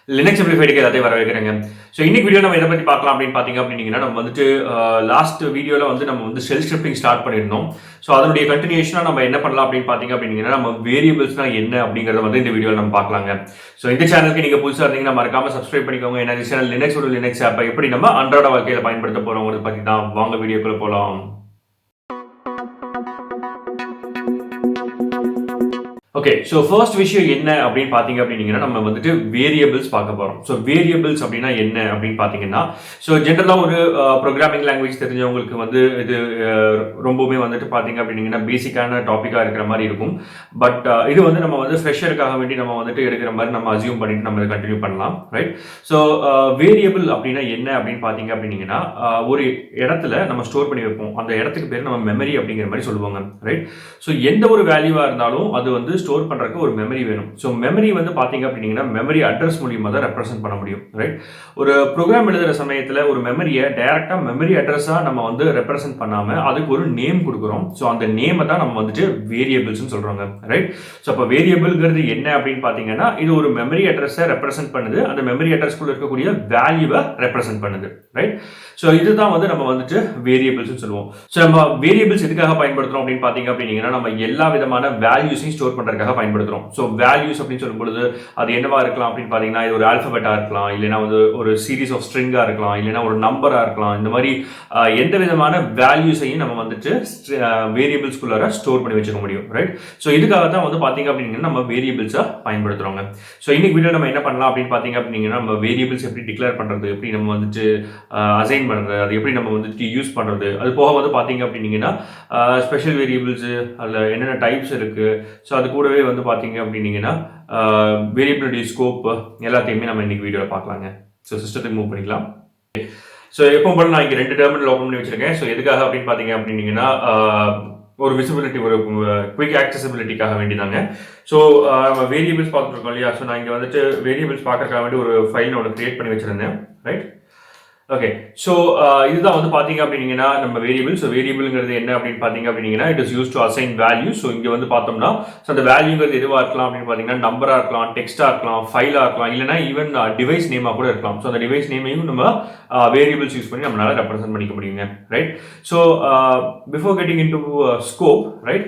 Linux சிம்பிளிஃபைடுக்கு எல்லாத்தையும் வர வைக்கிறேங்க. ஸோ இன்னைக்கு வீடியோ நம்ம எதை பற்றி பார்க்கலாம் அப்படின்னு பார்த்தீங்க அப்படின்னா நம்ம வந்துட்டு லாஸ்ட் வீடியோவில் வந்து நம்ம வந்து ஷெல் ஸ்கிரிப்டிங் ஸ்டார்ட் பண்ணியிருந்தோம். ஸோ அதனுடைய கண்டினியூஷனாக நம்ம என்ன பண்ணலாம் அப்படின்னு பார்த்தீங்க அப்படின்னா நம்ம வேரியபிள்ஸ்னா என்ன அப்படிங்கிறத வந்து இந்த வீடியோவில் நம்ம பார்க்கலாங்க. ஸோ இந்த சேனலுக்கு நீங்கள் புதுசாக இருந்தீங்கன்னா மறக்காம சப்ஸ்கிரைப் பண்ணிக்கோங்க. ஏன்னா இந்த சேனல் லினக்ஸ் ஆப்பை எப்படி நம்ம அன்றாட வாழ்க்கையில் பயன்படுத்த போகிறோங்கிறத பற்றி தான். வாங்க வீடியோக்குள்ள போகலாம். ஓகே, ஸோ ஃபர்ஸ்ட் விஷயம் என்ன அப்படின்னு பார்த்தீங்க அப்படின்னா நம்ம வந்துட்டு வேரியபிள்ஸ் பார்க்க போகிறோம். ஸோ வேரியபிள்ஸ் அப்படின்னா என்ன அப்படின்னு பார்த்தீங்கன்னா, ஸோ ஜென்ரலாக ஒரு ப்ரோக்ராமிங் லாங்குவேஜ் தெரிஞ்சவங்களுக்கு வந்து இது ரொம்பவுமே வந்துட்டு பார்த்தீங்க அப்படின்னா பேசிக்கான டாப்பிக்காக இருக்கிற மாதிரி இருக்கும். பட் இது வந்து நம்ம வந்து ஃப்ரெஷருக்காக வேண்டி நம்ம வந்துட்டு எடுக்கிற மாதிரி நம்ம அசியூம் பண்ணிட்டு நம்ம கண்டினியூ பண்ணலாம், ரைட்? ஸோ வேரியபிள் அப்படின்னா என்ன அப்படின்னு பார்த்தீங்க அப்படின்னா ஒரு இடத்துல நம்ம ஸ்டோர் பண்ணி வைப்போம். அந்த இடத்துக்கு பேர் நம்ம மெமரி அப்படிங்கிற மாதிரி சொல்லுவாங்க, ரைட்? ஸோ எந்த ஒரு வேல்யூவாக இருந்தாலும் அது வந்து ஸ்டோர் பண்றதுக்கு ஒரு மெமரி வேணும். ஸோ மெமரி வந்து பாத்தீங்க அப்படின்னா மெமரி அட்ரஸ் மூலியமா தான் ரெப்ரசென்ட் பண்ண முடியும், ரைட்? ஒரு ப்ரோக்ராம் எழுதுற சமயத்தில் ஒரு மெமரியை டைரக்டா மெமரி அட்ரஸா நம்ம வந்து ரெப்ரசென்ட் பண்ணாம அதுக்கு ஒரு நேம் கொடுக்குறோம். ஸோ அந்த நேமை தான் நம்ம வந்துட்டு வேரியபிள்ஸ் சொல்றாங்க, ரைட்? ஸோ அப்போ வேரியபிள்ங்கிறது என்ன அப்படின்னு பாத்தீங்கன்னா இது ஒரு மெமரி அட்ரஸை ரெப்ரசென்ட் பண்ணுது. அந்த மெமரி அட்ரஸ்க்குள்ள இருக்கக்கூடிய வேல்யூவை ரெப்ரசென்ட் பண்ணுது, ரைட்? ஸோ இதுதான் வந்து நம்ம வந்துட்டு வேரியபிள்ஸ் சொல்லுவோம். ஸோ நம்ம வேரியபிள்ஸ் எதுக்காக பயன்படுத்துறோம் அப்படின்னு பாத்தீங்க அப்படின்னா நம்ம எல்லா விதமான வேல்யூஸையும் ஸ்டோர் பண்றதுக்காக பயன்படுத்துறோம். ஸோ வேல்யூஸ் அப்படின்னு சொல்லும் பொழுது அது என்னவா இருக்கலாம் அப்படின்னு பாத்தீங்கன்னா இது ஒரு ஆல்பபெட்டா இருக்கலாம், இல்லைன்னா வந்து ஒரு சீரீஸ் ஆஃப் ஸ்ட்ரிங்கா இருக்கலாம், இல்லைன்னா ஒரு நம்பரா இருக்கலாம். இந்த மாதிரி எந்த விதமான வேல்யூஸையும் நம்ம வந்துட்டு வேரியபிள்ஸ்குள்ளார ஸ்டோர் பண்ணி வச்சுக்க முடியும், ரைட்? ஸோ இதுக்காக தான் வந்து பாத்தீங்க அப்படின்னா நம்ம வேரியபிள்ஸை பயன்படுத்துறோங்க. ஸோ இன்னைக்கு வீடியோ நம்ம என்ன பண்ணலாம் அப்படின்னு பாத்தீங்க அப்படின்னா நம்ம வேரியபிள்ஸ் எப்படி டிக்ளேர் பண்றது, எப்படி நம்ம வந்துட்டு அசைன் பண்றது, அது எப்படி நம்ம வந்துட்டு யூஸ் பண்றது, அது போக வந்து பாத்தீங்க அப்படின்னா ஸ்பெஷல் வேரியபிள்ஸ் அதில் என்னென்ன டைப்ஸ் இருக்கு, ஸோ அது கூடவே வந்து பார்த்தீங்க அப்படின்னீங்கன்னா வேரியபிலிட்டி ஸ்கோப் எல்லாத்தையுமே நம்ம இன்னைக்கு வீடியோவில் பார்க்கலாங்க. ஸோ சிஸ்டத்துக்கு மூவ் பண்ணிக்கலாம். ஸோ எப்போ போல நான் இங்கே 2 டெர்மினல் ஓப்பன் பண்ணி வச்சிருக்கேன். ஸோ எதுக்காக அப்படின்னு பார்த்தீங்க அப்படின்னீங்கன்னா ஒரு விசிபிலிட்டி, ஒரு குயிக் ஆக்சசிபிலிட்டிக்காக வேண்டிதாங்க. ஸோ நம்ம வேரியபிள்ஸ் பார்த்துட்டு இருக்கோம் இல்லையா? ஸோ நான் இங்கே வந்துட்டு வேரியபிள்ஸ் பார்க்கறதுக்காக வேண்டி ஒரு ஃபைல் ஒன்று கிரியேட் பண்ணி வச்சிருந்தேன், ரைட்? ஓகே, ஸோ இதுதான் வந்து பார்த்தீங்க அப்படின்னா நம்ம வேரியபிள். ஸோ வேரியபிள்ங்கிறது என்ன அப்படின்னு பார்த்தீங்க அப்படின்னா it is use to assign value. So இங்கே வந்து பார்த்தோம்னா ஸோ அந்த வேல்யூங்கிறது எதுவாக இருக்கலாம் அப்படின்னு பார்த்தீங்கன்னா நம்பராக இருக்கலாம், டெக்ஸ்டாக இருக்கலாம், ஃபைலாக இருக்கலாம், இல்லைனா ஈவன் டிவைஸ் நேமாக கூட இருக்கலாம். ஸோ அந்த டிவைஸ் நேமையும் நம்ம வேரியபிள்ஸ் யூஸ் பண்ணி நம்மளால ரெப்ரசென்ட் பண்ணிக்க முடியுங்க, right? So before getting in to scope, right,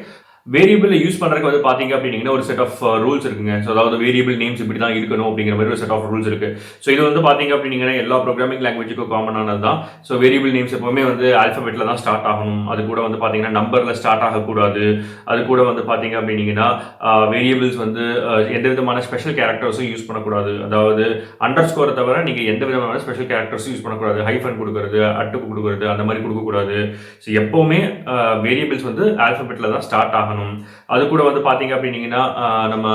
variable use பண்றதுக்கு வந்து பாத்தீங்க அப்படின்னா ஒரு செட் ஆஃப் ரூல்ஸ் இருக்குங்க. ஸோ அதாவது வேரியபிள் நேம்ஸ் இப்படி தான் இருக்கணும் அப்படிங்கிற மாதிரி ஒரு செட் ஆஃப் ரூல்ஸ் இருக்கு. ஸோ இது வந்து பாத்தீங்க அப்படின்னா எல்லா ப்ரோக்ராமிங் லாங்குவேஜுக்கும் காமனானது தான். ஸோ வேரியபிள் நேம்ஸ் எப்பவுமே வந்து ஆல்பபெட்ல தான் ஸ்டார்ட் ஆகணும். அது கூட வந்து பாத்தீங்கன்னா நம்பர்ல ஸ்டார்ட் ஆகக்கூடாது. அது கூட வந்து பாத்தீங்க அப்படின்னா வேரியபிள்ஸ் வந்து எந்த விதமான ஸ்பெஷல் கேரக்டர்ஸும் யூஸ் பண்ணக்கூடாது. அதாவது அண்டர் ஸ்கோரை தவிர நீங்க எந்த விதமான ஸ்பெஷல் கேரக்டர்ஸும் யூஸ் பண்ணக்கூடாது. ஹைஃபன் கொடுக்கறது, அட்டுக்கு கொடுக்கறது, அந்த மாதிரி கொடுக்கக்கூடாது. ஸோ எப்பவுமே வேரியபிள்ஸ் வந்து ஆல்பபெட்ல தான் ஸ்டார்ட் ஆகணும். அது கூட வந்து பாத்தீங்க அப்படின்னா நம்ம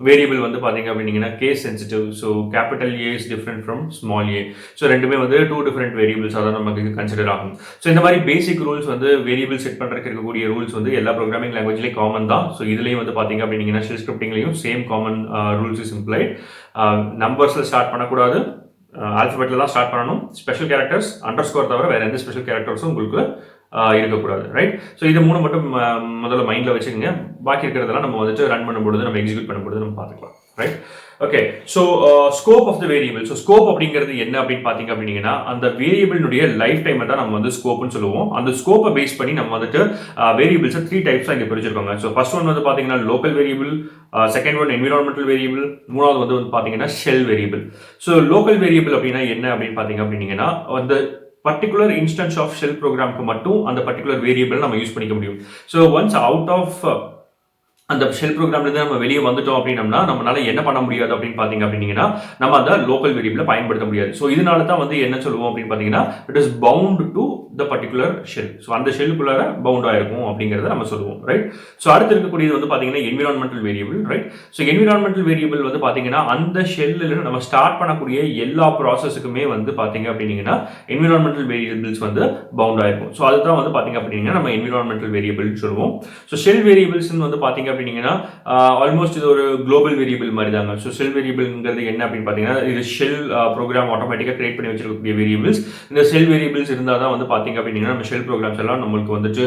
வேரியபிள் வந்து பாத்தீங்க அப்படின்னா case sensitive. So capital A is different from small A. So ரெண்டுமே வந்து 2 டிஃப்ரெண்ட் வேரியபிள்ஸ் அதான் நமக்கு கன்சிடர் ஆகும். ஸோ இந்த மாதிரி பேசிக் ரூல்ஸ் வந்து வேரியபிள் செட் பண்றதுக்கு இருக்கக்கூடிய ரூல்ஸ் வந்து எல்லா ப்ரோக்ராமிங் லாங்குவேஜ்லேயும் காமன் தான். ஸோ இதுலேயும் வந்து பாத்தீங்க அப்படின்னா ஷெல் ஸ்கிரிப்டிங்லையும் same common rules is implied. நம்பர்ஸ்ல ஸ்டார்ட் பண்ணக்கூடாது, ஆல்பபெட்ல தான் ஸ்டார்ட் பண்ணணும். ஸ்பெஷல் கேரக்டர்ஸ் அண்டர் ஸ்கோர் தவிர வேற எந்த ஸ்பெஷல் கேரக்டர்ஸும் உங்களுக்கு இருக்கக்கூடாது, ரைட்? ஸோ இது 3 மட்டும் முதல்ல மைண்டில் வச்சுக்கோங்க. பாக்கி இருக்கிறதெல்லாம் நம்ம வந்துட்டு ரன் பண்ணும்போது நம்ம எக்ஸிக்யூட் பண்ணும்போது நம்ம பார்த்துக்கலாம், right? Okay, so scope of the variable. So scope அப்படிங்கிறது என்ன அப்படின்னு பார்த்தீங்க அப்படின்னா அந்த வேரியபிளுடைய லைஃப் டைமை தான் நம்ம வந்து ஸ்கோப்னு சொல்லுவோம். அந்த ஸ்கோப்பை பேஸ் பண்ணி நம்ம வந்துட்டு வேரியபிள்ஸை 3 டைப்ஸாக இங்கே பிரிச்சிருக்காங்க. ஸோ ஃபர்ஸ்ட் ஒன் வந்து பார்த்தீங்கன்னா local variable, second one environmental variable, மூணாவது வந்து பார்த்தீங்கன்னா shell variable. So local variable அப்படின்னா என்ன அப்படின்னு பார்த்தீங்க அப்படின்னா அந்த பர்டிகுலர் இன்ஸ்டன்ஸ் ஆஃப் ஷெல் ப்ரோக்ராம்க்கு மட்டும் அந்த பர்டிகுலர் வேரியபிள் நம்ம யூஸ் பண்ணிக்க முடியும். ஸோ ஒன்ஸ் அவுட் ஆஃப் அந்த ஷெல் ப்ரோக்ராம்லேருந்து நம்ம வெளியே வந்துட்டோம் அப்படின்னம்னா நம்மளால என்ன பண்ண முடியாது அப்படின்னு பார்த்தீங்க அப்படின்னா நம்ம அந்த லோக்கல் வேரியபிளை பயன்படுத்த முடியாது. ஸோ இதனால தான் வந்து என்ன சொல்லுவோம் அப்படின்னு பார்த்தீங்கன்னா it is bound to the particular shell. So அந்த ஷெல்லுக்குள்ளார பவுண்ட் ஆயிருக்கும் அப்படிங்கிறத நம்ம சொல்லுவோம், ரைட்? ஸோ அடுத்து இருக்கக்கூடியது வந்து பார்த்தீங்கன்னா environmental variable, right? So environmental variable வந்து பார்த்தீங்கன்னா அந்த ஷெல்லில் நம்ம ஸ்டார்ட் பண்ணக்கூடிய எல்லா ப்ராசஸுக்குமே வந்து பார்த்தீங்க அப்படின்னா என்விரான்மெண்டல் வேரியபிள்ஸ் வந்து பவுண்ட் ஆயிருக்கும். ஸோ அதுதான் வந்து பார்த்தீங்க அப்படின்னா நம்ம என்விரான்மெண்டல் வேரியபிள் சொல்லுவோம். ஸோ ஷெல் வேரியபிள்ஸ் வந்து பார்த்தீங்க அப்படின்னா ஆல்மோஸ்ட் இது ஒரு குளோபல் வேரியபிள் மாதிரி தாங்க. ஸோ ஷெல் வேரியபிள்ங்கிறது என்ன அப்படின்னு பார்த்தீங்கன்னா இது ஷெல் ப்ரோக்ராம் ஆட்டோமேட்டிக்காக கிரியேட் பண்ணி வச்சிருக்கக்கூடிய வேரியபிள்ஸ். இந்த ஷெல் வேரியபிள்ஸ் இருந்தால் தான் வந்து பார்த்தீங்க அப்படின்னா நம்ம ஷெல் ப்ரோக்ராம்ஸ் எல்லாம் நம்மளுக்கு வந்துட்டு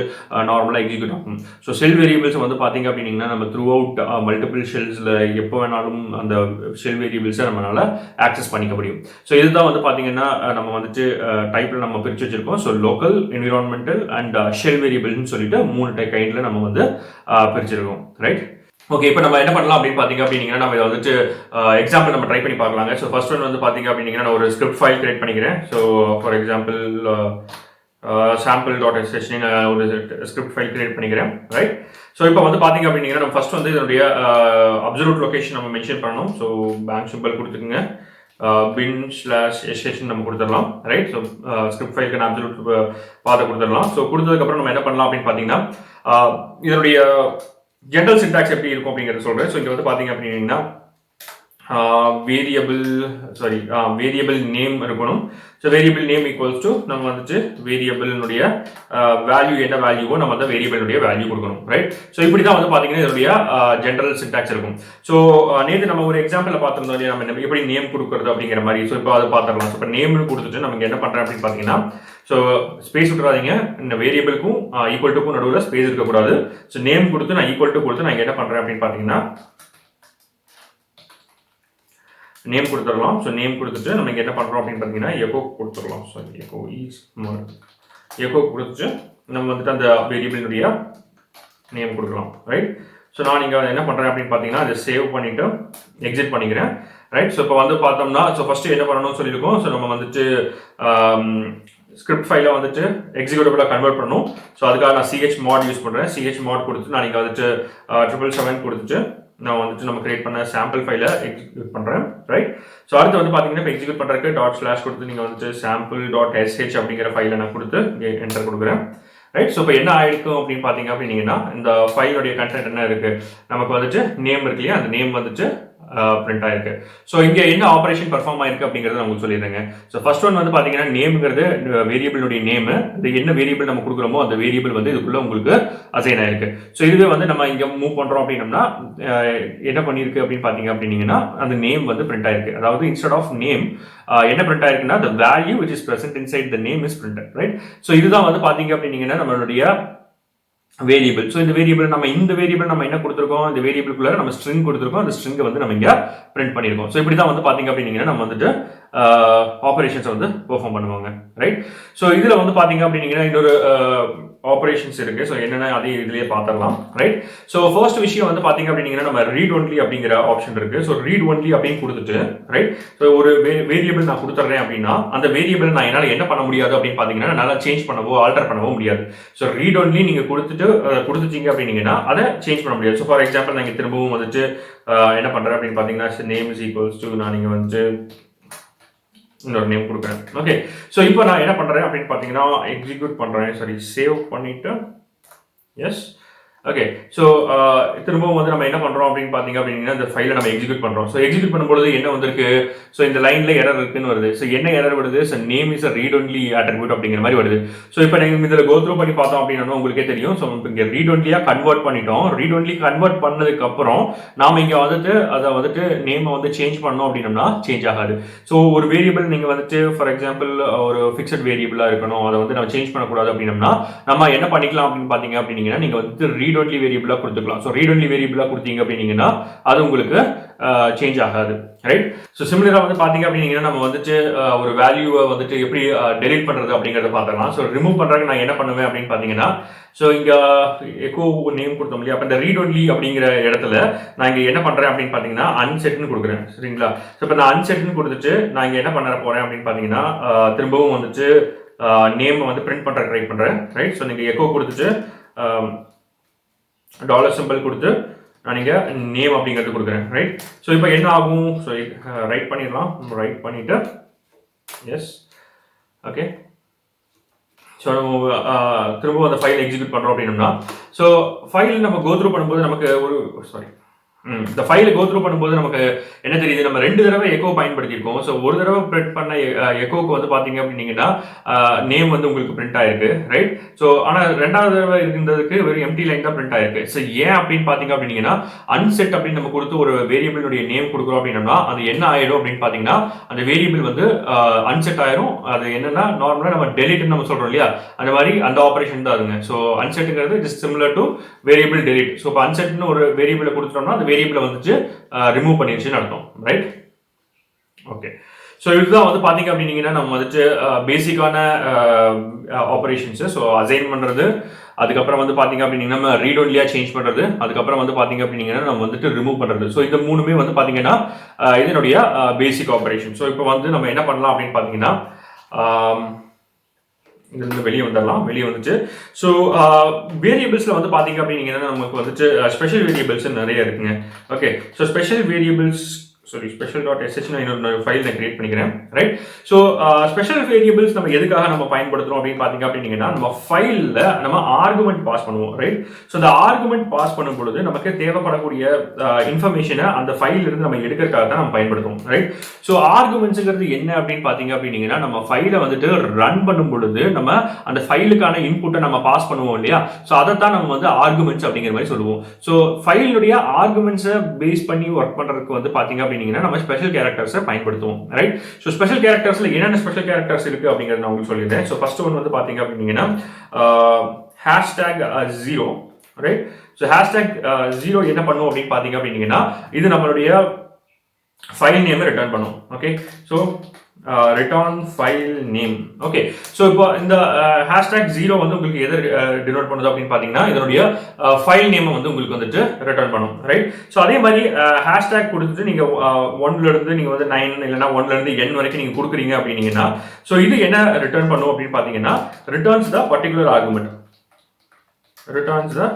நார்மலாக எக்ஸிக்யூட் ஆகும். ஸோ ஷெல் வேரியபிள்ஸ் வந்து பார்த்தீங்க அப்படின்னா நம்ம த்ரூ அவுட் மல்டிபிள் ஷெல்ஸில் எப்போ வேணாலும் அந்த ஷெல் வேரியபிள்ஸை நம்மளால ஆக்சஸ் பண்ணிக்க முடியும். ஸோ இதுதான் வந்து பார்த்தீங்கன்னா நம்ம வந்துட்டு டைப்பில் நம்ம பிரித்து வச்சிருக்கோம். So local, environmental and shell வேரியபிள்னு சொல்லிட்டு 3 கைண்டில் நம்ம வந்து பிரிச்சிருக்கோம். ரைட். ஓகே, இப்போ நம்ம என்ன பண்ணலாம் அப்படின்னு பார்த்தீங்க அப்படின்னா நம்ம இதை வந்துட்டு எக்ஸாம்பிள் நம்ம ட்ரை பண்ணி பார்க்கலாங்க. ஸோ ஃபர்ஸ்ட் ஒன் வந்து பார்த்தீங்க அப்படின்னா நான் ஒரு ஸ்கிரிப்ட் ஃபைல் கிரியேட் பண்ணிக்கிறேன். ஸோ ஃபார் எக்ஸாம்பிள் sample.sh நான் ஒரு ஸ்கிரிப்ட் ஃபைல் கிரியேட் பண்ணிக்கிறேன். ரைட். ஸோ இப்போ வந்து பார்த்தீங்க அப்படின்னா நம்ம ஃபர்ஸ்ட் வந்து இதனுடைய அப்சல்யூட் லொகேஷன் நம்ம மென்ஷன் பண்ணணும். ஸோ பேங்க் சிம்பிள் கொடுத்துக்குங்க, bin/sh நம்ம கொடுத்துடலாம். ரைட். ஸோ ஸ்கிரிப்ட் ஃபைலுக்கு நான் அப்சல்யூட் பாதை கொடுத்துடலாம். ஸோ கொடுத்ததுக்கப்புறம் நம்ம என்ன பண்ணலாம் அப்படின்னு பார்த்தீங்கன்னா இதனுடைய ஜெனரல் சின்டாக்ஸ் எப்படி இருக்கும் அப்படிங்கிறத சொல்கிறேன். ஸோ இங்கே வந்து பார்த்தீங்க அப்படின்னா வேரியபிள் நேம் இருக்கணும். So variable name equals to நம்ம வந்துட்டு வேரியபிளினுடைய வேல்யூ என்ன வேல்யூவோ நம்ம அந்த வேரியபிளுடைய வேல்யூ கொடுக்கணும். ரைட். ஸோ இப்படி தான் வந்து பார்த்தீங்கன்னா இதனுடைய ஜெனரல் சின்டாக்ஸ் இருக்கும். ஸோ நேற்று நம்ம ஒரு எக்ஸாம்பிளில் பார்த்துருந்தோம் இல்லையா, நம்ம எப்படி நேம் கொடுக்குறது அப்படிங்கிற மாதிரி. ஸோ இப்போ அதை பார்த்துடலாம். ஸோ இப்போ நேம்னு கொடுத்துட்டு நமக்கு என்ன பண்ணுறேன் அப்படின்னு பார்த்தீங்கன்னா ஸோ ஸ்பேஸ் விட்டுறாதீங்க. இந்த வேரியபிளுக்கும் ஈக்குவல் டுக்கும் நடுவில் ஸ்பேஸ் இருக்கக்கூடாது. ஸோ நேம் கொடுத்து நான் ஈக்குவல் டு கொடுத்து நான் என்ன பண்ணுறேன் அப்படின்னு பார்த்தீங்கன்னா நேம் கொடுத்துடலாம். ஸோ நேம் கொடுத்துட்டு நம்ம இங்கே என்ன பண்ணுறோம் அப்படின்னு பார்த்தீங்கன்னா எக்கோ கொடுத்துடலாம். ஸோ எக்கோ கொடுத்துட்டு நம்ம வந்துட்டு அந்த வேரியபிளுடைய நேம் கொடுக்கலாம். ரைட். ஸோ நான் இங்கே என்ன பண்ணுறேன் அப்படின்னு பார்த்தீங்கன்னா அதை சேவ் பண்ணிவிட்டு எக்ஸிட் பண்ணிக்கிறேன். ரைட். ஸோ இப்போ வந்து பார்த்தோம்னா ஸோ ஃபஸ்ட்டு என்ன பண்ணணும்னு சொல்லியிருக்கோம். ஸோ நம்ம வந்துட்டு ஸ்கிரிப்ட் ஃபைலை வந்துட்டு எக்ஸிக்யூட்டிபிளாக கன்வெர்ட் பண்ணணும். ஸோ அதுக்காக நான் chmod யூஸ் பண்ணுறேன். chmod கொடுத்து நான் இங்கே வந்துட்டு 777 கொடுத்துட்டு நான் வந்துட்டு நம்ம கிரியேட் பண்ண சாம்பிள் ஃபைலை எக்ஸிக்யூட் பண்ணுறேன். ரைட். ஸோ அடுத்து வந்து பார்த்தீங்கன்னா இப்போ எக்ஸிக்யூட் பண்ணுறதுக்கு / கொடுத்து நீங்கள் வந்துட்டு sample.sh அப்படிங்கிற ஃபைலை நான் கொடுத்து என்டர் கொடுக்குறேன். ரைட். ஸோ இப்போ என்ன ஆயிருக்கும் அப்படின்னு பார்த்தீங்க அப்படின்னா இந்த ஃபைலுடைய கண்டென்ட் என்ன இருக்குது, நமக்கு வந்துட்டு நேம் இருக்கு இல்லையா, அந்த நேம் வந்துட்டு பிரிண்ட் ஆயிருக்கு. ஸோ இங்கே என்ன ஆப்ரேஷன் பர்ஃபார்ம் ஆயிருக்கு அப்படிங்கிறத நான் உங்களுக்கு சொல்லிடுறேங்க. ஸோ ஃபர்ஸ்ட் ஒன் வந்து பார்த்தீங்கன்னா நேம்ங்கிறது வேரியபிளுடைய நேம். இது என்ன வேரியபிள் நம்ம கொடுக்குறோமோ அந்த வேரியபிள் வந்து இதுக்குள்ள உங்களுக்கு அசைன் ஆயிருக்கு. ஸோ இதுவே வந்து நம்ம இங்கே மூவ் பண்ணுறோம் அப்படின்னம்னா என்ன பண்ணியிருக்கு அப்படின்னு பார்த்தீங்க அப்படின்னா அந்த நேம் வந்து பிரிண்ட் ஆயிருக்கு. அதாவது இன்ஸ்டெட் ஆஃப் நேம் என்ன பிரிண்ட் ஆயிருக்குன்னா the value which is present inside the name is printed. Right. So இதுதான் வந்து பார்த்தீங்க அப்படின்னா நம்மளுடைய வேரியபிள். ஸோ இந்த வேரியபிள் நம்ம என்ன கொடுத்துருக்கோம், இந்த வேரியபிளுக்குள்ள நம்ம ஸ்ட்ரிங் கொடுத்துருக்கோம். அந்த ஸ்ட்ரிங்கை வந்து நம்ம இங்கே பிரிண்ட் பண்ணியிருக்கோம். ஸோ இப்படி தான் வந்து பார்த்தீங்க அப்படின்னா நம்ம வந்துட்டு ஆப்ரேஷன்ஸை வந்து பெர்ஃபார்ம் பண்ணுவாங்க. ரைட். ஸோ இதில் வந்து பார்த்தீங்க அப்படின்னா இன்னொரு ஆப்ரேஷன்ஸ் இருக்கு. ஸோ என்னென்ன அதையும் இதுலேயே பார்த்துடலாம். ரைட். ஸோ ஃபர்ஸ்ட் விஷயம் வந்து பார்த்தீங்க அப்படின்னா நம்ம ரீட் ஒன்லி அப்படிங்கிற ஆப்ஷன் இருக்கு. ஸோ ரீட் ஒன்லி அப்படின்னு கொடுத்துட்டு ரைட். ஸோ ஒரு வேரியபிள் நான் கொடுத்துட்றேன் அப்படின்னா அந்த வேரியபிள் நான் என்னால் என்ன பண்ண முடியாது அப்படின்னு பார்த்தீங்கன்னா என்னால் சேஞ்ச் பண்ணவோ ஆல்டர் பண்ணவோ முடியாது. ஸோ ரீட் ஒன்லி நீங்கள் கொடுத்துட்டீங்க அப்படின்னா அதை சேஞ்ச் பண்ண முடியாது. ஸோ ஃபார் எக்ஸாம்பிள் நான் இங்கே திரும்பவும் வந்துட்டு என்ன பண்ணுறேன் அப்படின்னு பார்த்தீங்கன்னா நேம் இஸ் ஈக்குவல்ஸ் டு நான் இங்கே வந்துட்டு இன்னொரு நேம் கொடுக்குறேன். ஓகே. ஸோ இப்போ நான் என்ன பண்ணுறேன் அப்படின்னு பார்த்தீங்கன்னா எக்ஸிக்யூட் பண்ணுறேன். சேவ் பண்ணிவிட்டு எஸ். ஓகே. ஸோ திரும்பவும் வந்து நம்ம என்ன பண்ணுறோம் அப்படின்னு பார்த்தீங்க அப்படின்னா இந்த ஃபைலை நம்ம எக்ஸிக்யூட் பண்ணுறோம். ஸோ எக்ஸிக்யூட் பண்ணும்போது என்ன வந்திருக்கு, ஸோ இந்த லைனில் எரர் இருக்குன்னு வருது. ஸோ என்ன எரர் வருது, so name is a read only attribute அப்படிங்கிற மாதிரி வருது. ஸோ இப்போ நீங்கள் இதில் கோ த்ரூ பண்ணி பார்த்தோம் அப்படின்னா உங்களுக்கே தெரியும். ஸோ இங்கே ரீட் ஒன்லியாக கன்வெர்ட் பண்ணிட்டோம். ரீட் ஒன்லி கன்வெர்ட் பண்ணதுக்கப்புறம் நாம் இங்கே வந்துட்டு அதை வந்துட்டு நேமை வந்து சேஞ்ச் பண்ணோம் அப்படின்னோம்னா சேஞ்ச் ஆகாது. ஸோ ஒரு வேரியபிள் நீங்கள் வந்துட்டு ஃபார் எக்ஸாம்பிள் ஒரு ஃபிக்ஸட் வேரியபிளாக இருக்கணும், அதை வந்து நம்ம சேஞ்ச் பண்ணக்கூடாது அப்படின்னோம்னா நம்ம என்ன பண்ணிக்கலாம் அப்படின்னு பார்த்தீங்க அப்படின்னா நீங்கள் வந்து ரீட் ஒன்லி வேரியபிளா கொடுத்துக்கலாம். ஸோ ரீட் ஒன்லி வேரியபிளா கொடுத்தீங்க அப்படின்னா அது உங்களுக்கு சேஞ்ச் ஆகாது. ரைட். ஸோ சிமிலரா வந்து பார்த்தீங்க அப்படின்னா நம்ம வந்துட்டு ஒரு வேல்யூவை வந்துட்டு எப்படி டெலீட் பண்றது அப்படிங்கிறத பார்த்துக்கலாம். ஸோ ரிமூவ் பண்றதுக்கு நான் என்ன பண்ணுவேன் அப்படின்னு பார்த்தீங்கன்னா ஸோ இங்கே எக்கோ நேம் கொடுத்தோம் இல்லையா, அப்போ இந்த ரீட் ஒன்லி அப்படிங்கிற இடத்துல நான் இங்கே என்ன பண்ணுறேன் அப்படின்னு பார்த்தீங்கன்னா அன்செட்னு கொடுக்குறேன். சரிங்களா. ஸோ இப்போ நான் அன்செட்னு கொடுத்துட்டு நான் இங்கே என்ன பண்ண போகிறேன் அப்படின்னு பார்த்தீங்கன்னா திரும்பவும் வந்துட்டு நேம் வந்து பிரிண்ட் பண்ணுற ட்ரை பண்ணுறேன். ரைட். ஸோ நீங்கள் எக்கோ கொடுத்துட்டு $symbol கொடுத்து நான் இங்கே நேம் அப்படிங்கிறது கொடுக்குறேன். ரைட். ஸோ இப்போ என்ன ஆகும், ஸோ ரைட் பண்ணிடலாம். ரைட் பண்ணிவிட்டு எஸ். ஓகே. ஸோ நம்ம திரும்ப அந்த ஃபைல் எக்ஸிக்யூட் பண்ணுறோம் அப்படின்னா ஸோ ஃபைல் நம்ம கோ த்ரூ பண்ணும்போது நமக்கு ஒரு இந்த ஃபைலை கோ த்ரூ பண்ணும்போது நமக்கு என்ன தெரியுது, நம்ம 2 தடவை எக்கோ பயன்படுத்தியிருக்கோம். ஸோ ஒரு தடவை பிரிண்ட் பண்ண எக்கோக்கு வந்து பார்த்தீங்க அப்படின்னீங்கன்னா நேம் வந்து உங்களுக்கு பிரிண்ட் ஆயிருக்கு, ரைட்? ஸோ ஆனால் 2வது தடவை இருந்ததுக்கு வெறும் எம்டி லைன் தான் பிரிண்ட் ஆயிருக்கு. ஸோ ஏன் அப்படின்னு பார்த்தீங்க அப்படின்னீங்கன்னா அன்செட் அப்படின்னு நம்ம கொடுத்து ஒரு வேரியபிளுடைய நேம் கொடுக்குறோம் அப்படின்னா அது என்ன ஆயிடும் அப்படின்னு பார்த்தீங்கன்னா அந்த வேரியபிள் வந்து அன்செட் ஆயிரும். அது என்னன்னா நார்மலாக நம்ம டெலிட்னு நம்ம சொல்றோம் இல்லையா, அந்த மாதிரி அந்த ஆபரேஷன் தான் அதுங்க. ஸோ அன்செட்டுங்கிறது it is similar to variable delete. So இப்போ அன்செட்னு ஒரு வேரியபிளை கொடுத்துட்டோம்னா அந்த வேரியபிளை வந்துட்டு ரிமூவ் பண்ணிடுச்சுன்னு அர்த்தம், ரைட்? ஓகே. ஸோ இதுதான் வந்து பார்த்தீங்க அப்படின்னீங்கன்னா நம்ம வந்துட்டு பேசிக்கான ஆப்ரேஷன்ஸு. ஸோ அசைன் பண்ணுறது, அதுக்கப்புறம் வந்து பார்த்தீங்க அப்படின்னா நம்ம ரீட் ஒன்லியாக சேஞ்ச் பண்ணுறது, அதுக்கப்புறம் வந்து பார்த்தீங்க அப்படின்னா நம்ம வந்துட்டு ரிமூவ் பண்ணுறது. ஸோ இந்த மூணுமே வந்து பார்த்தீங்கன்னா இதனுடைய பேசிக் ஆப்ரேஷன். ஸோ இப்போ வந்து நம்ம என்ன பண்ணலாம் அப்படின்னு பார்த்தீங்கன்னா இதுலேருந்து வெளியே வந்துடலாம். வெளியே வந்துட்டு ஸோ வேரியபிள்ஸில் வந்து பார்த்தீங்க அப்படின்னீங்கன்னா நமக்கு வந்துட்டு ஸ்பெஷல் வேரியபிள்ஸ் நிறைய இருக்குங்க. Okay. So special variables special.sh நான் இன்னொரு ஃபைல் நான் கிரியேட் பண்ணிக்கிறேன், ரைட்? ஸோ ஸ்பெஷல் வேரியபிள்ஸ் நம்ம எதுக்காக நம்ம பயன்படுத்துறோம் அப்படின்னு பார்த்தீங்க அப்படின்னீங்கன்னா நம்ம ஃபைலில் நம்ம ஆர்குமெண்ட் பாஸ் பண்ணுவோம், ரைட்? ஸோ அந்த ஆர்குமெண்ட் பாஸ் பண்ணும் பொழுது நமக்கு தேவைப்படக்கூடிய இன்ஃபர்மேஷனை அந்த ஃபைலில் இருந்து நம்ம எடுக்கிறதுக்காக தான் நம்ம பயன்படுத்துவோம், ரைட்? ஸோ ஆர்குமெண்ட்ஸுங்கிறது என்ன அப்படின்னு பார்த்தீங்க அப்படின்னீங்கன்னா நம்ம ஃபைலை வந்துட்டு ரன் பண்ணும் பொழுது நம்ம அந்த ஃபைலுக்கான இன்புட்டை நம்ம பாஸ் பண்ணுவோம் இல்லையா, ஸோ அதைத்தான் நம்ம வந்து ஆர்குமெண்ட்ஸ் அப்படிங்கிற மாதிரி சொல்லுவோம். ஸோ ஃபைலுடைய ஆர்குமெண்ட்ஸை பேஸ் பண்ணி ஒர்க் பண்ணுறதுக்கு வந்து பார்த்தீங்க நம்ம ஸ்பெஷல் கேரக்டர்ஸை பயன்படுத்துவோம், ரைட்? ஸோ ஸ்பெஷல் கேரக்டர்ஸ்ல என்னென்ன ஸ்பெஷல் கேரக்டர்ஸ் இருக்கு அப்படிங்கறத நான் உங்களுக்கு சொல்லிடுறேன். ஸோ ஃபர்ஸ்ட் ஒன் வந்து பாத்தீங்க அப்படின்னீங்கன்னா #0, ரைட்? ஸோ #0 என்ன பண்ணும் அப்படின்னு பாத்தீங்க அப்படின்னீங்கன்னா இது நம்மளுடைய ஃபைல் நேம் ரிட்டர்ன் பண்ணும். Okay. So return file name. Okay. So இப்போ இந்த #0 வந்து உங்களுக்கு எதை டினோட் பண்ணுது அப்படின்னு பார்த்தீங்கன்னா இதனுடைய ஃபைல் நேமை வந்து உங்களுக்கு வந்துட்டு ரிட்டர்ன் பண்ணும், ரைட்? ஸோ அதே மாதிரி ஹேஷ்டேக் கொடுத்துட்டு நீங்கள் 1ல இருந்து நீங்கள் வந்து 9 இல்லைன்னா 1ல இருந்து n வரைக்கும் நீங்கள் கொடுக்குறீங்க அப்படின்னீங்கன்னா ஸோ இது என்ன ரிட்டர்ன் பண்ணும் அப்படின்னு பார்த்தீங்கன்னா returns the particular argument, returns the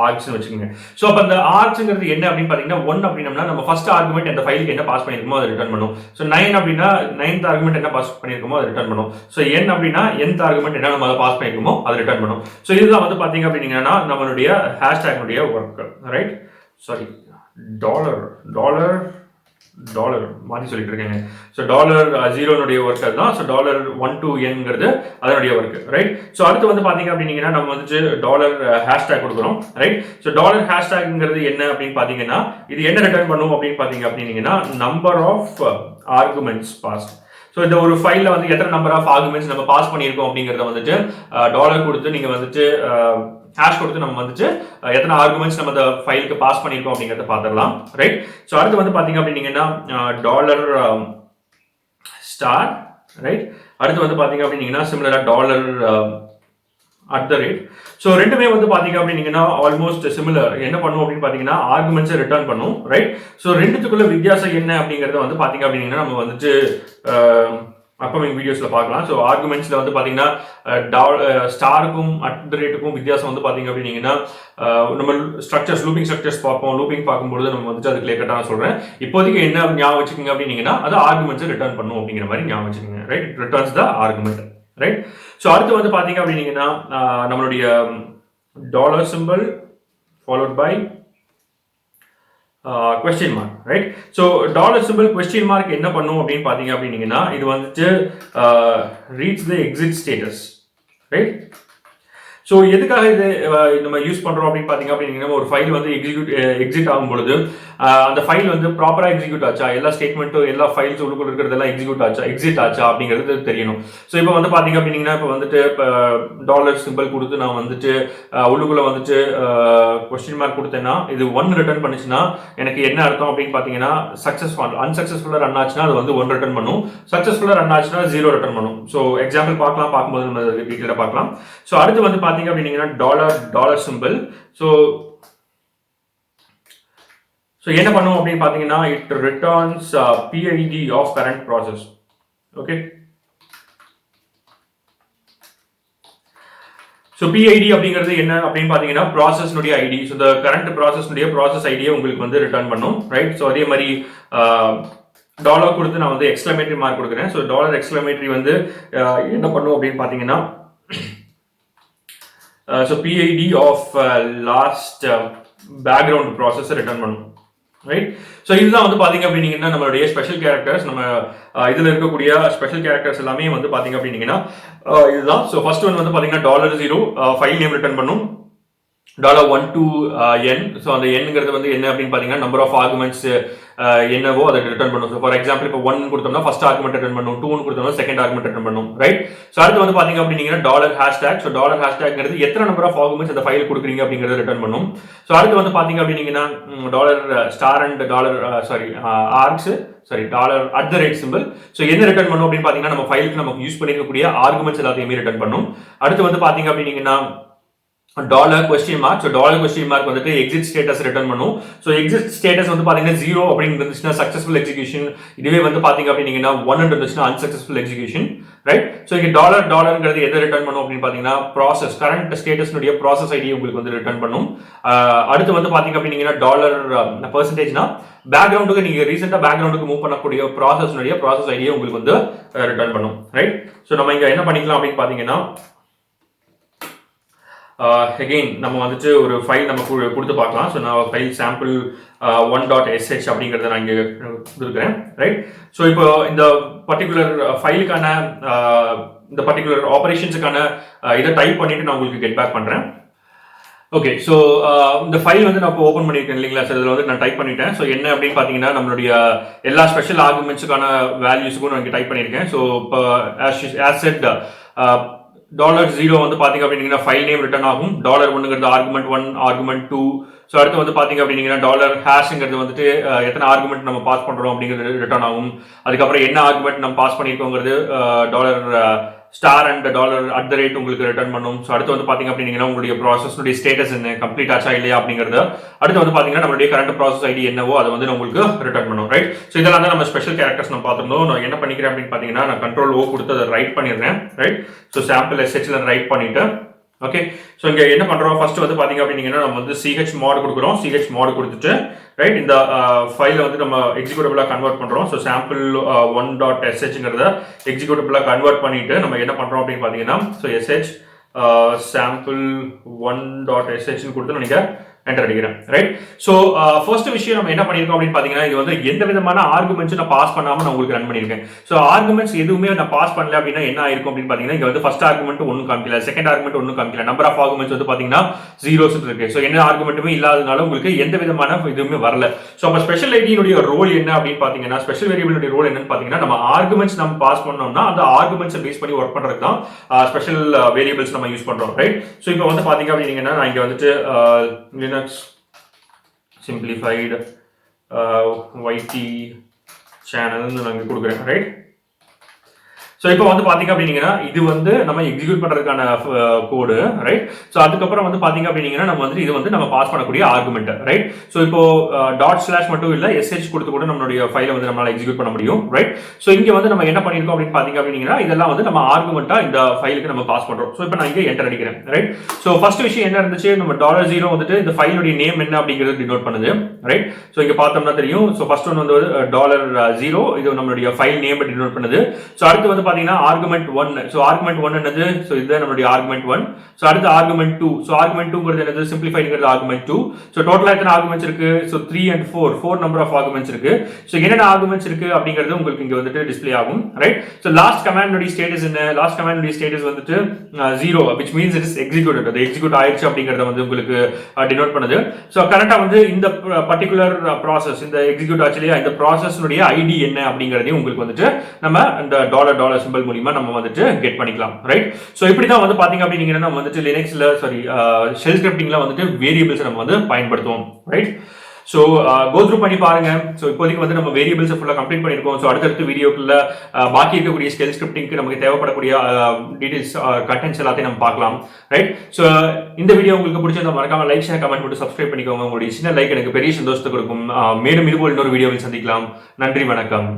ஆர்க்ஸ்னு வச்சுக்கோங்க. ஸோ அப்போ அந்த ஆர்க்ஸ்ங்கிறது என்ன அப்படின்னு பார்த்தீங்கன்னா 1 அப்படின்னா நம்ம ஃபர்ஸ்ட் ஆர்குமெண்ட் அந்த ஃபைலுக்கு என்ன பாஸ் பண்ணியிருக்கோமோ அதை ரிட்டர்ன் பண்ணும். ஸோ 9 அப்படின்னா 9th ஆர்குமெண்ட் என்ன பாஸ் பண்ணியிருக்கோமோ அதை ரிட்டர்ன் பண்ணும். ஸோ n அப்படின்னா nth ஆர்குமெண்ட் என்ன நம்ம அதை பாஸ் பண்ணியிருக்கோமோ அதை ரிட்டர்ன் பண்ணும். ஸோ இதுதான் வந்து பார்த்தீங்க அப்படின்னா நம்மளுடைய ஹேஷ்டேக்னுடைய ஒர்க், ரைட்? சாரி, டாலர் மாற்றி சொல்லிட்டு இருக்கேங்க. ஸோ $0னுடைய ஒர்க் தான். ஸோ $1 to n அதனுடைய ஒர்க், ரைட்? ஸோ அடுத்து வந்து பார்த்தீங்க அப்படின்னீங்கன்னா நம்ம வந்துட்டு டாலர் ஹேஷ்டேக் கொடுக்குறோம், ரைட்? ஸோ டாலர் ஹேஷ்டேக்ங்கிறது என்ன அப்படின்னு பார்த்தீங்கன்னா இது என்ன ரிட்டர்ன் பண்ணும் அப்படின்னு பார்த்தீங்க அப்படின்னீங்கன்னா number of arguments passed. So இந்த ஒரு ஃபைலில் வந்து எத்தனை நம்பர் ஆஃப் ஆர்குமெண்ட்ஸ் நம்ம பாஸ் பண்ணியிருக்கோம் அப்படிங்கிறத வந்துட்டு டாலர் கொடுத்து நீங்கள் வந்துட்டு ஹேஷ் கொடுத்து நம்ம வந்துட்டு எத்தனை ஆர்குமெண்ட்ஸ் நம்ம இந்த ஃபைலுக்கு பாஸ் பண்ணியிருக்கோம் அப்படிங்கிறத பார்த்துடலாம், ரைட்? ஸோ அடுத்து வந்து பார்த்தீங்க அப்படின்னீங்கன்னா டாலர் ஸ்டார், ரைட்? அடுத்து வந்து பார்த்தீங்க அப்படின்னீங்கன்னா சிமிலராக டாலர் @ ஸோ ரெண்டுமே வந்து பார்த்தீங்க அப்படின்னீங்கன்னா ஆல்மோஸ்ட் சிமிலர். என்ன பண்ணும் அப்படின்னு பார்த்தீங்கன்னா ஆர்குமெண்ட்ஸை ரிட்டர்ன் பண்ணும், ரைட்? ஸோ ரெண்டுத்துக்குள்ள வித்தியாசம் என்ன அப்படிங்கிறத வந்து பார்த்தீங்க அப்படின்னா நம்ம வந்துட்டு அப்கமிங் வீடியோஸில் பார்க்கலாம். ஸோ ஆர்குமெண்ட்ஸில் வந்து பார்த்தீங்கன்னா ஸ்டாருக்கும் @ வித்தியாசம் வந்து பார்த்தீங்க அப்படின்னீங்கன்னா நம்ம ஸ்ட்ரக்சர்ஸ், லூப்பிங் ஸ்ட்ரக்சர்ஸ் பார்ப்போம். லூப்பிங் பார்க்கும்போது நம்ம வந்துட்டு அது கிளியர் கட்டாக சொல்கிறேன். இப்போதைக்கு என்ன ஞாபகம் வச்சுக்கோங்க அப்படின்னீங்கன்னா அது ஆர்குமெண்ட்ஸை ரிட்டர்ன் பண்ணும் அப்படிங்கிற மாதிரி ஞாபகம் வச்சுக்கோங்க, right? Returns the argument, right? So அடுத்து வந்து பார்த்தீங்க அப்படின்னீங்கன்னா நம்மளுடைய dollar symbol followed by question mark, right? So dollar symbol question mark என்ன பண்ணும் அப்படின்னு பார்த்தீங்க அப்படின்னீங்கன்னா இது வந்துட்டு reach the exit status, right? So எதுக்காக இது நம்ம யூஸ் பண்ணுறோம் அப்படின்னு பார்த்தீங்க அப்படின்னா ஒரு ஃபைல் வந்து எக்ஸிட் ஆகும் பொழுது அந்த ஃபைல் வந்து ப்ராப்பராக எக்ஸிக்யூட் ஆச்சா, எல்லா ஸ்டேட்மெண்ட்டும் எல்லா ஃபைல்ஸ் உள்ளுக்குள்ள இருக்கிறதெல்லாம் எக்ஸிட் ஆச்சா அப்படிங்கிறது தெரியணும். ஸோ இப்போ வந்து பார்த்தீங்க அப்படின்னா இப்போ வந்துட்டு இப்போ டாலர் சிம்பிள் கொடுத்து நான் வந்துட்டு உள்ளுக்குள்ள வந்துட்டு கொஸ்டின் மார்க் கொடுத்தேன்னா இது 1 ரிட்டர்ன் பண்ணுச்சுன்னா எனக்கு என்ன அர்த்தம் அப்படின்னு பார்த்தீங்கன்னா அன்சக்சஸ்ஃபுல்லாக ரன் ஆச்சுன்னா அது வந்து 1 ரிட்டர்ன் பண்ணும், சக்சஸ்ஃபுல்லாக ரன் ஆச்சுன்னா 0 ரிட்டர்ன் பண்ணும். ஸோ எக்ஸாம்பிள் பார்க்கும்போது நம்ம டீட்டெயிலாக பார்க்கலாம். ஸோ அடுத்து வந்து பார்த்தீங்க அப்படின்னா டாலர் சிம்பிள். ஸோ என்ன பண்ணும் அப்படின்னு பார்த்தீங்கன்னா it returns PID of current process. Okay. So PID அப்படிங்கிறது என்ன அப்படின்னு பார்த்தீங்கன்னா ப்ராசஸ்னுடைய ஐடி. ஸோ இந்த கரண்ட் ப்ராசஸ்னுடைய ப்ராசஸ் ஐடியை உங்களுக்கு வந்து ரிட்டர்ன் பண்ணும், ரைட்? ஸோ அதே மாதிரி டாலர் கொடுத்து நான் வந்து எக்ஸ்க்ளமேட்டரி மார்க் கொடுக்குறேன். ஸோ டாலர் எக்ஸ்க்ளமேட்டரி வந்து என்ன பண்ணும் அப்படின்னு பார்த்தீங்கன்னா so PID of last background process return பண்ணும், ரைட். ஸோ இதுதான் வந்து பார்த்தீங்க அப்படின்னீங்கன்னா நம்மளுடைய ஸ்பெஷல் கேரக்டர்ஸ். நம்ம இதில் இருக்கக்கூடிய ஸ்பெஷல் கேரக்டர்ஸ் எல்லாமே வந்து பார்த்தீங்க அப்படின்னீங்கன்னா இதுதான். ஸோ ஃபர்ஸ்ட் ஒன் வந்து பார்த்தீங்கன்னா $0 ஃபைல் நேம் ரிட்டர்ன் பண்ணும். $1 to n. ஸோ அந்த என்ங்கிறது வந்து என்ன அப்படின்னு பார்த்தீங்கன்னா நம்பர் ஆஃப் ஆர்குமெண்ட்ஸ் என்னவோ அதை ரிட்டர்ன் பண்ணும். ஸோ ஃபார் எக்ஸாம்பிள் இப்போ 1 கொடுத்தோம்னா ஃபர்ஸ்ட் ஆர்குமெண்ட் ரிட்டர்ன் பண்ணும், 2 கொடுத்தோம்னா செகண்ட் ஆர்குமெண்ட் ரிட்டர்ன் பண்ணும். ரைட். ஸோ அடுத்து வந்து பார்த்தீங்க அப்படின்னீங்கன்னா $#. ஸோ $#ங்கிறது எத்தனை நம்பர் ஆஃப் ஆர்குமெண்ட்ஸ் அந்த ஃபைல் கொடுக்குறீங்க அப்படிங்கிறத ரிட்டர்ன் பண்ணும். ஸோ அடுத்து வந்து பார்த்தீங்க அப்படின்னீங்கன்னா $args சிம்பிள். ஸோ என்ன ரிட்டர்ன் பண்ணும் அப்படின்னு பார்த்தீங்கன்னா நம்ம ஃபைலுக்கு நமக்கு யூஸ் பண்ணிருக்கக்கூடிய ஆர்குமெண்ட்ஸ் எல்லாத்தையுமே ரிட்டர்ன் பண்ணும். அடுத்து வந்து பார்த்தீங்க அப்படின்னீங்கன்னா $?. ஸோ $? வந்துட்டு எக்ஸிட் ஸ்டேட்டஸ் ரிட்டர்ன் பண்ணும். ஸோ எக்ஸிட் ஸ்டேட்டஸ் வந்து பார்த்தீங்கன்னா 0 அப்படின்னு இருந்துச்சுன்னா சக்ஸஸ்ஃபுல் எக்ஸிகியூஷன். இதுவே வந்து பார்த்தீங்க அப்படின்னீங்கன்னா 1 இருந்துச்சுன்னா அன்சக்ஸஸ்ஃபுல் எக்ஸிகியூஷன். ரைட். ஸோ இங்கே $ங்கிறது எதை ரிட்டர்ன் பண்ணும் அப்படின்னு பார்த்தீங்கன்னா ப்ராசஸ் கரண்ட் ஸ்டேட்டஸ்னுடைய ப்ராசஸ் ஐடியை உங்களுக்கு வந்து ரிட்டர்ன் பண்ணும். அடுத்து வந்து பார்த்தீங்க அப்படின்னீங்கன்னா $%னா பேக்ரவுண்டுக்கு நீங்க ரீசெண்டா பேக்ரவுண்டுக்கு மூவ் பண்ணக்கூடிய ப்ராசஸ் ஐடியை உங்களுக்கு வந்து ரிட்டர்ன் பண்ணும். ரைட். ஸோ நம்ம இங்க என்ன பண்ணிக்கலாம் அப்படின்னு பார்த்தீங்கன்னா அகெயின் நம்ம வந்துட்டு ஒரு ஃபைல் நம்ம கொடுத்து பார்க்கலாம். ஸோ நான் ஃபைல் சாம்பிள் 1.sh அப்படிங்கிறத நான் இங்கே கொடுத்துருக்கிறேன். ரைட். ஸோ இப்போ இந்த பர்டிகுலர் ஃபைலுக்கான இந்த பர்டிகுலர் ஆபரேஷன்ஸுக்கான இதை டைப் பண்ணிட்டு நான் உங்களுக்கு கெட் பேக் பண்ணுறேன். ஓகே. ஸோ இந்த ஃபைல் வந்து நான் இப்போ ஓப்பன் பண்ணியிருக்கேன் இல்லைங்களா சார். இதில் வந்து நான் டைப் பண்ணிட்டேன். ஸோ என்ன அப்படின்னு பார்த்தீங்கன்னா நம்மளுடைய எல்லா ஸ்பெஷல் ஆர்குமெண்ட்ஸுக்கான வேல்யூஸுக்கும் நான் இங்கே டைப் பண்ணியிருக்கேன். ஸோ இப்போ ஆஸ் செட் $0 வந்து பாத்தீங்க அப்படின்னா ஃபைல் நேம் ரிட்டர்ன் ஆகும். $1ங்கிறது ஆர்குமெண்ட் 1, ஆர்குமெண்ட் 2. ஸோ அடுத்து வந்து பாத்தீங்க அப்படின்னா $#ங்கிறது வந்துட்டு எத்தனை ஆர்குமெண்ட் நம்ம பாஸ் பண்றோம் அப்படிங்கிறது ரிட்டர்ன் ஆகும். அதுக்கப்புறம் என்ன ஆர்குமெண்ட் நம்ம பாஸ் பண்ணிருக்கோங்கிறது $and $@ உங்களுக்கு ரிட்டர்ன் பண்ணும். ஸோ அடுத்து வந்து பாத்தீங்க அப்படின்னா உங்களுடைய ப்ராசஸ்னுடைய ஸ்டேட்டஸ் என்ன, கம்ப்ளீட் ஆச்சா இல்லையா அப்படிங்கிறது. அடுத்து வந்து பாத்தீங்கன்னா நம்மளுடைய கரண்ட் ப்ராசஸ் ஐடி என்னவோ அதை வந்து உங்களுக்கு ரிட்டர்ன் பண்ணும். ரைட். ஸோ இதெல்லாம் தான் நம்ம ஸ்பெஷல் கேரக்டர்ஸ் நம்ம பார்த்துருந்தோம். நான் என்ன பண்ணிக்கிறேன் அப்படின்னு பாத்தீங்கன்னா நான் Ctrl+O கொடுத்து அதை ரைட் பண்ணிடுறேன். ரைட். ஸோ சாம்பிள் SHல ரைட் பண்ணிட்டு ஓகே. ஸோ இங்கே என்ன பண்ணுறோம் ஃபர்ஸ்ட் வந்து பார்த்தீங்க அப்படின்னா நம்ம வந்து chmod கொடுக்குறோம். chmod கொடுத்துட்டு ரைட் இந்த ஃபைலை வந்து நம்ம எக்ஸிக்யூட்டபிளாக கன்வெர்ட் பண்ணுறோம். ஸோ சாம்பிள் 1.shங்கிறத எக்ஸிக்யூட்டபிளாக கன்வெர்ட் பண்ணிட்டு நம்ம என்ன பண்ணுறோம் அப்படின்னு பார்த்தீங்கன்னா ஸோ sample 1.shன்னு கொடுத்து நீங்கள் என்டர் அடிக்கிறேன். ரைட். ஸோ ஃபர்ஸ்ட் விஷயம் நம்ம என்ன பண்ணியிருக்கோம் அப்படின்னு பார்த்தீங்கன்னா இது வந்து எந்த விதமான ஆர்குமெண்ட்ஸ் நான் பாஸ் பண்ணாமல் நான் உங்களுக்கு ரன் பண்ணியிருக்கேன். ஸோ ஆர்குமெண்ட்ஸ் எதுவுமே நான் பாஸ் பண்ணல அப்படின்னா என்ன ஆயிருக்கும் அப்படின்னு பார்த்தீங்கன்னா இங்கே வந்து ஃபர்ஸ்ட் ஆர்குமெண்ட் ஒன்றும் காமிக்கல, செகண்ட் ஆர்குமெண்ட் ஒன்றும் காமிக்கல, நம்பர் ஆஃப் ஆர்குமெண்ட்ஸ் வந்து பார்த்தீங்கன்னா 0s இருக்கு. ஸோ என்ன ஆர்குமெண்ட்டுமே இல்லாதனால உங்களுக்கு எந்த விதமான இதுவுமே வரல. ஸோ அப்போ ஸ்பெஷல் ஐடியினுடைய ரோல் என்ன அப்படின்னு பார்த்தீங்கன்னா ஸ்பெஷல் வேரியபிளுடைய ரோல் என்னன்னு பார்த்தீங்கன்னா நம்ம ஆர்குமெண்ட்ஸ் நம்ம பாஸ் பண்ணோம்னா அந்த ஆர்குமெண்ட்ஸை பேஸ் பண்ணி ஒர்க் பண்ணுறது தான் ஸ்பெஷல் வேரியபிள்ஸ் நம்ம யூஸ் பண்ணுறோம். ரைட். ஸோ இப்போ வந்து பார்த்தீங்க அப்படின்னா நான் இங்கே வந்துட்டு Linux Simplified YT சேனல்னு நாங்கள் கொடுக்குறேன். ரைட். ஸோ இப்போ வந்து பார்த்தீங்க அப்படின்னா இது வந்து நம்ம எக்ஸிக்யூட் பண்ணுறதுக்கான கோடு. ரைட். ஸோ அதுக்கப்புறம் வந்து பார்த்தீங்க அப்படின்னா நம்ம வந்து இது வந்து நம்ம பாஸ் பண்ணக்கூடிய ஆர்குமெண்ட். ரைட். ஸோ இப்போ ./ மட்டும் இல்லை SH கொடுத்து கூட நம்மளுடைய ஃபைலை வந்து நம்மளால எக்ஸிக்யூட் பண்ண முடியும். ரைட். ஸோ இங்கே வந்து நம்ம என்ன பண்ணியிருக்கோம் அப்படின்னு பார்த்தீங்க அப்படின்னா இதெல்லாம் வந்து நம்ம ஆர்குமெண்ட்டாக இந்த ஃபைலுக்கு நம்ம பாஸ் பண்ணுறோம். ஸோ இப்போ நான் இங்கே என்டர் அடிக்கிறேன். ரைட். ஸோ ஃபர்ஸ்ட் விஷயம் என்ன இருந்துச்சு நம்ம $0 வந்துட்டு இந்த ஃபைலுடைய நேம் என்ன அப்படிங்கிறது டினோட் பண்ணுது. ரைட். ஸோ இங்கே பார்த்தோம்னா தெரியும். ஸோ ஃபர்ஸ்ட் ஒன் வந்து $0 இது நம்மளுடைய ஃபைல் நேம் டினோட் பண்ணுது. ஸோ அடுத்து வந்து பாத்தீங்கன்னா ஆர்குமெண்ட் 1. சோ ஆர்குமெண்ட் 1 என்னது? சோ இதுதான் நம்மளுடைய ஆர்குமெண்ட் 1. சோ அடுத்து ஆர்குமெண்ட் 2. சோ ஆர்குமெண்ட் 2ங்கிறது என்னது? சிம்பிளிஃபைட்ங்கிறது ஆர்குமெண்ட் 2. சோ டோட்டலா எத்தனை ஆர்குமெண்ட்ஸ் இருக்கு? So 3 and 4 number of arguments இருக்கு. சோ என்னென்ன ஆர்குமெண்ட்ஸ் இருக்கு அப்படிங்கிறது உங்களுக்கு இங்க வந்துட்டு டிஸ்ப்ளே ஆகும். ரைட். சோ லாஸ்ட் கமாண்டோட ஸ்டேட்டஸ் என்ன? லாஸ்ட் கமாண்டோட ஸ்டேட்டஸ் வந்துட்டு 0 which means it is executed. அது எக்ஸிக்யூட் ஆயிடுச்சு அப்படிங்கறத வந்து உங்களுக்கு டினோட் பண்ணுது. சோ கரெக்ட்டா வந்து இந்த பர்టిక్యులர் ப்ராசஸ் இந்த எக்ஸிக்யூட் ஆச்சுலையா இந்த ப்ராசஸ்னுடைய ஐடி என்ன அப்படிங்கறதையும் உங்களுக்கு வந்துட்டு நம்ம இந்த டாலர் சிம்பல் மூலமா நம்ம வந்துட்டு கெட் பண்ணிக்கலாம். ரைட். சோ இப்படி தான் வந்து பாத்தீங்க அப்படிங்கன்னா நம்ம வந்துட்டு லினக்ஸ்ல ஷெல் ஸ்கிரிப்டிங்ல வந்துட்டு வேரியபிள்ஸ் நம்ம வந்து பயன்படுத்துவோம். ரைட். ஸோ கோ த்ரூ பண்ணி பாருங்க. ஸோ இப்போதைக்கு வந்து நம்ம வேரியபிள்ஸ் ஃபுல்லாக கம்ப்ளீட் பண்ணியிருக்கோம். ஸோ அடுத்தடுத்த வீடியோக்குள்ள பாக்கி இருக்கக்கூடிய ஸ்கெல் ஸ்கிரிப்டிங்க்கு நமக்கு தேவைப்படக்கூடிய டீடைல்ஸ் கண்டென்ட்ஸ் எல்லாத்தையும் நம்ம பார்க்கலாம். ரைட். ஸோ இந்த வீடியோ உங்களுக்கு பிடிச்சிருந்தா மறக்காம லைக் ஷேர் கமெண்ட் மட்டும் சப்ஸ்கிரைப் பண்ணிக்கோங்க. உங்களுடைய சின்ன லைக் எனக்கு பெரிய சந்தோஷத்தை கொடுக்கும். மேலும் இதுபோல் இன்னொரு வீடியோவில் சந்திக்கலாம். நன்றி, வணக்கம்.